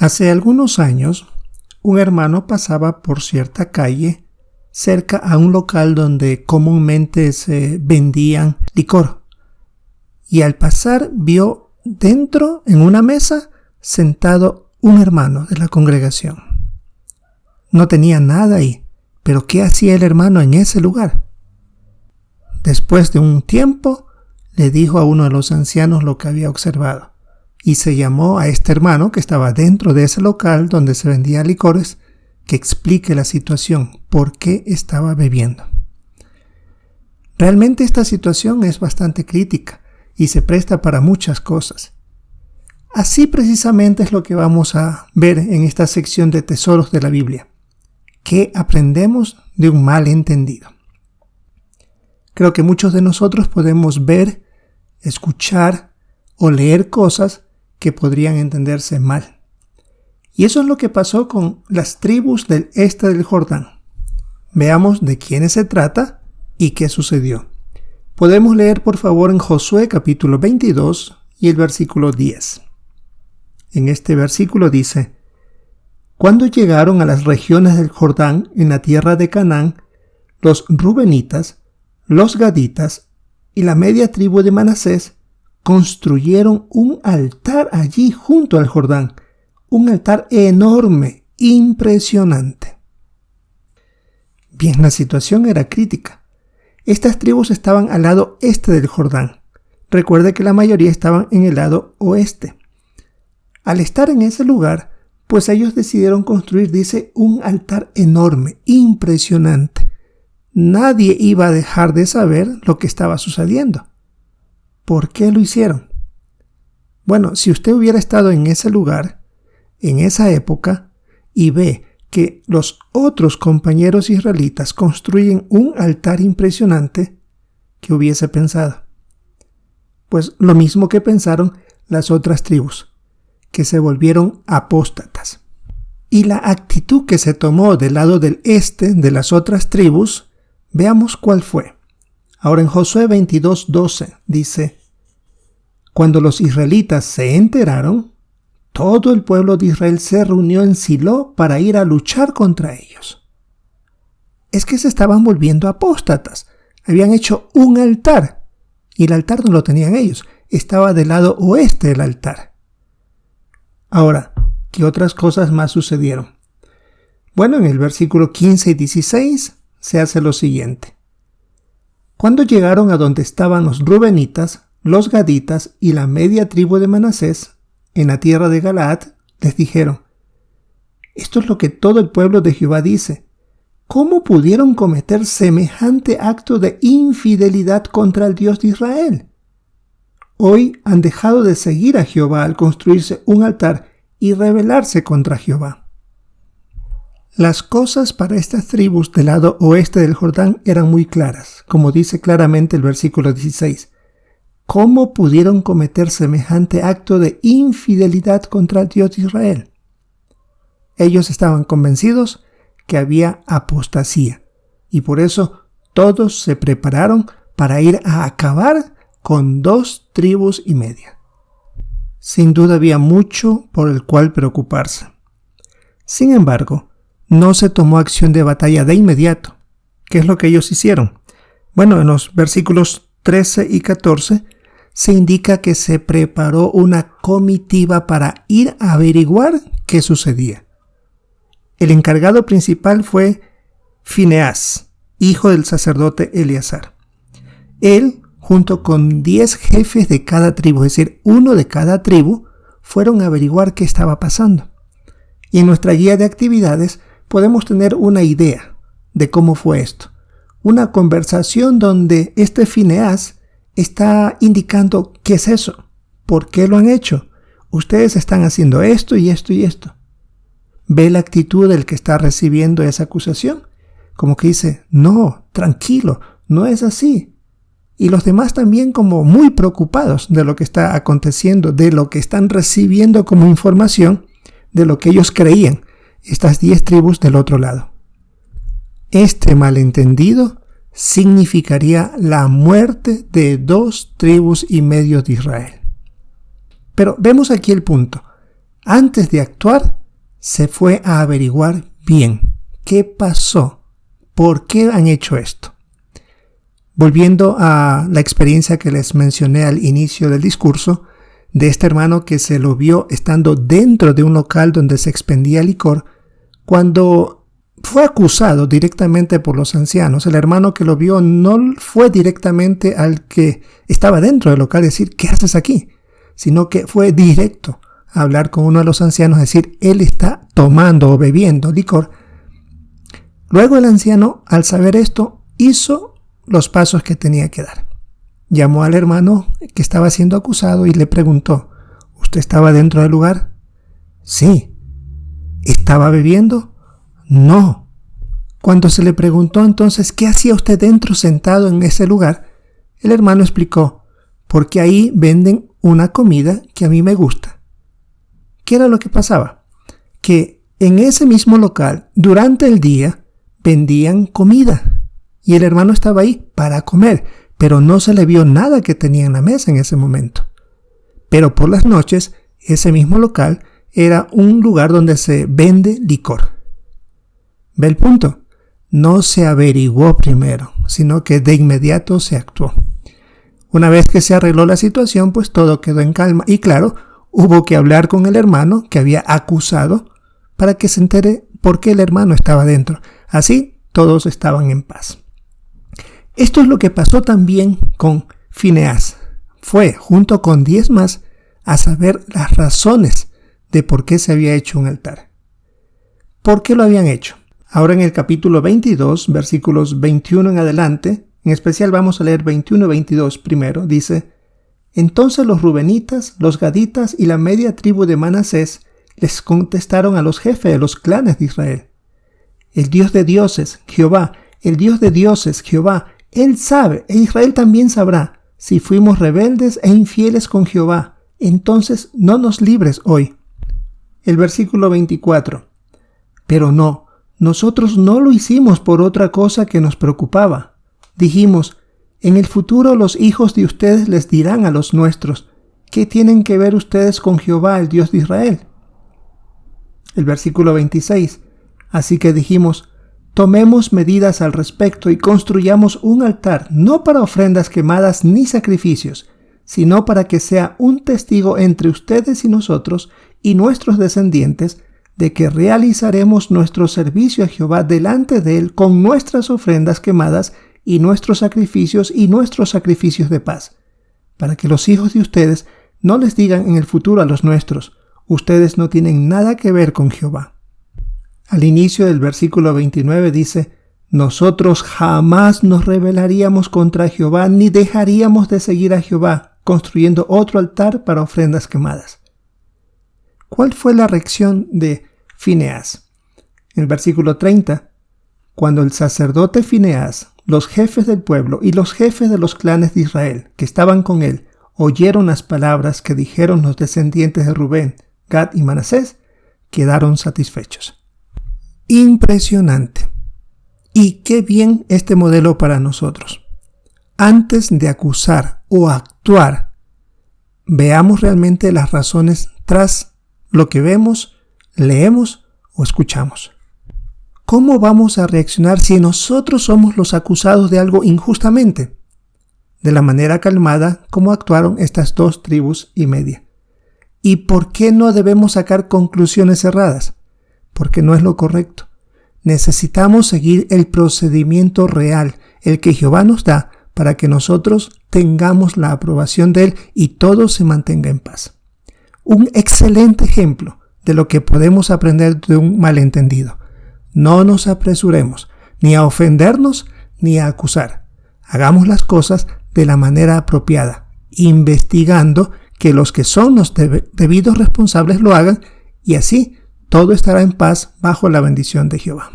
Hace algunos años, un hermano pasaba por cierta calle cerca a un local donde comúnmente se vendían licor. Y al pasar vio dentro, en una mesa, sentado un hermano de la congregación. No tenía nada ahí, pero ¿qué hacía el hermano en ese lugar? Después de un tiempo, le dijo a uno de los ancianos lo que había observado. Y se llamó a este hermano que estaba dentro de ese local donde se vendían licores que explique la situación, por qué estaba bebiendo. Realmente esta situación es bastante crítica y se presta para muchas cosas. Así precisamente es lo que vamos a ver en esta sección de tesoros de la Biblia. ¿Qué aprendemos de un malentendido? Creo que muchos de nosotros podemos ver, escuchar o leer cosas que podrían entenderse mal. Y eso es lo que pasó con las tribus del este del Jordán. Veamos de quiénes se trata y qué sucedió. Podemos leer por favor en Josué capítulo 22 y el versículo 10. En este versículo dice: Cuando llegaron a las regiones del Jordán en la tierra de Canaán, los rubenitas, los gaditas y la media tribu de Manasés construyeron un altar allí junto al Jordán, un altar enorme, impresionante. Bien, la situación era crítica. Estas tribus estaban al lado este del Jordán. Recuerde que la mayoría estaban en el lado oeste. Al estar en ese lugar, pues ellos decidieron construir, dice, un altar enorme, impresionante. Nadie iba a dejar de saber lo que estaba sucediendo. ¿Por qué lo hicieron? Bueno, si usted hubiera estado en ese lugar, en esa época, y ve que los otros compañeros israelitas construyen un altar impresionante, ¿qué hubiese pensado? Pues lo mismo que pensaron las otras tribus, que se volvieron apóstatas. Y la actitud que se tomó del lado del este de las otras tribus, veamos cuál fue. Ahora en Josué 22:12 dice: Cuando los israelitas se enteraron, todo el pueblo de Israel se reunió en Silo para ir a luchar contra ellos. Es que se estaban volviendo apóstatas. Habían hecho un altar y el altar no lo tenían ellos. Estaba del lado oeste del altar. Ahora, ¿qué otras cosas más sucedieron? Bueno, en el versículo 15 y 16 se hace lo siguiente. Cuando llegaron a donde estaban los rubenitas, los gaditas y la media tribu de Manasés, en la tierra de Galaad, les dijeron: Esto es lo que todo el pueblo de Jehová dice. ¿Cómo pudieron cometer semejante acto de infidelidad contra el Dios de Israel? Hoy han dejado de seguir a Jehová al construirse un altar y rebelarse contra Jehová. Las cosas para estas tribus del lado oeste del Jordán eran muy claras, como dice claramente el versículo 16. ¿Cómo pudieron cometer semejante acto de infidelidad contra el Dios de Israel? Ellos estaban convencidos que había apostasía, y por eso todos se prepararon para ir a acabar con 2 tribus y media. Sin duda había mucho por el cual preocuparse. Sin embargo, no se tomó acción de batalla de inmediato. ¿Qué es lo que ellos hicieron? Bueno, en los versículos 13 y 14 se indica que se preparó una comitiva para ir a averiguar qué sucedía. El encargado principal fue Fineás, hijo del sacerdote Eleazar. Él, junto con 10 jefes de cada tribu, es decir, uno de cada tribu, fueron a averiguar qué estaba pasando. Y en nuestra guía de actividades podemos tener una idea de cómo fue esto. Una conversación donde este Fineás está indicando qué es eso, por qué lo han hecho. Ustedes están haciendo esto y esto y esto. Ve la actitud del que está recibiendo esa acusación, como que dice: no, tranquilo, no es así. Y los demás también como muy preocupados de lo que está aconteciendo, de lo que están recibiendo como información, de lo que ellos creían, estas 10 tribus del otro lado. Este malentendido significaría la muerte de 2 tribus y medio de Israel. Pero vemos aquí el punto. antes de actuar, se fue a averiguar bien qué pasó, por qué han hecho esto. Volviendo a la experiencia que les mencioné al inicio del discurso, de este hermano que se lo vio estando dentro de un local donde se expendía licor, cuando fue acusado directamente por los ancianos, el hermano que lo vio no fue directamente al que estaba dentro del local a decir, ¿qué haces aquí? Sino que fue directo a hablar con uno de los ancianos, decir, él está tomando o bebiendo licor. Luego el anciano, al saber esto, hizo los pasos que tenía que dar. Llamó al hermano que estaba siendo acusado y le preguntó, ¿usted estaba dentro del lugar? Sí. ¿Estaba bebiendo? No. Cuando se le preguntó entonces, ¿qué hacía usted dentro sentado en ese lugar? El hermano explicó, porque ahí venden una comida que a mí me gusta. ¿Qué era lo que pasaba? Que en ese mismo local, durante el día, vendían comida. Y el hermano estaba ahí para comer, pero no se le vio nada que tenía en la mesa en ese momento. Pero por las noches, ese mismo local era un lugar donde se vende licor. ¿Ve el punto? No se averiguó primero, sino que de inmediato se actuó. Una vez que se arregló la situación, pues todo quedó en calma. Y claro, hubo que hablar con el hermano que había acusado para que se entere por qué el hermano estaba dentro. Así, todos estaban en paz. Esto es lo que pasó también con Fineás. Fue, junto con 10 más, a saber las razones de por qué se había hecho un altar. ¿Por qué lo habían hecho? Ahora en el capítulo 22, versículos 21 en adelante, en especial vamos a leer 21 y 22 primero, dice: Entonces los rubenitas, los gaditas y la media tribu de Manasés les contestaron a los jefes de los clanes de Israel: El Dios de dioses, Jehová, el Dios de dioses, Jehová, Él sabe, e Israel también sabrá, si fuimos rebeldes e infieles con Jehová, entonces no nos libres hoy. El versículo 24. Pero no, nosotros no lo hicimos por otra cosa que nos preocupaba. Dijimos, en el futuro los hijos de ustedes les dirán a los nuestros, ¿qué tienen que ver ustedes con Jehová, el Dios de Israel? El versículo 26. Así que dijimos, tomemos medidas al respecto y construyamos un altar, no para ofrendas quemadas ni sacrificios, sino para que sea un testigo entre ustedes y nosotros y nuestros descendientes de que realizaremos nuestro servicio a Jehová delante de Él con nuestras ofrendas quemadas y nuestros sacrificios de paz, para que los hijos de ustedes no les digan en el futuro a los nuestros, ustedes no tienen nada que ver con Jehová. Al inicio del versículo 29 dice, nosotros jamás nos rebelaríamos contra Jehová ni dejaríamos de seguir a Jehová, construyendo otro altar para ofrendas quemadas. ¿Cuál fue la reacción de Fineás? En el versículo 30, cuando el sacerdote Fineás, los jefes del pueblo y los jefes de los clanes de Israel que estaban con él, oyeron las palabras que dijeron los descendientes de Rubén, Gad y Manasés, quedaron satisfechos. Impresionante. Y qué bien este modelo para nosotros. Antes de acusar o actuar, veamos realmente las razones tras lo que vemos, leemos o escuchamos. ¿Cómo vamos a reaccionar si nosotros somos los acusados de algo injustamente? De la manera calmada como actuaron estas 2 tribus y media. ¿Y por qué no debemos sacar conclusiones cerradas? Porque no es lo correcto. Necesitamos seguir el procedimiento real, el que Jehová nos da, para que nosotros tengamos la aprobación de Él y todo se mantenga en paz. Un excelente ejemplo de lo que podemos aprender de un malentendido. No nos apresuremos ni a ofendernos ni a acusar. Hagamos las cosas de la manera apropiada, investigando que los que son los debidos responsables lo hagan y así todo estará en paz bajo la bendición de Jehová.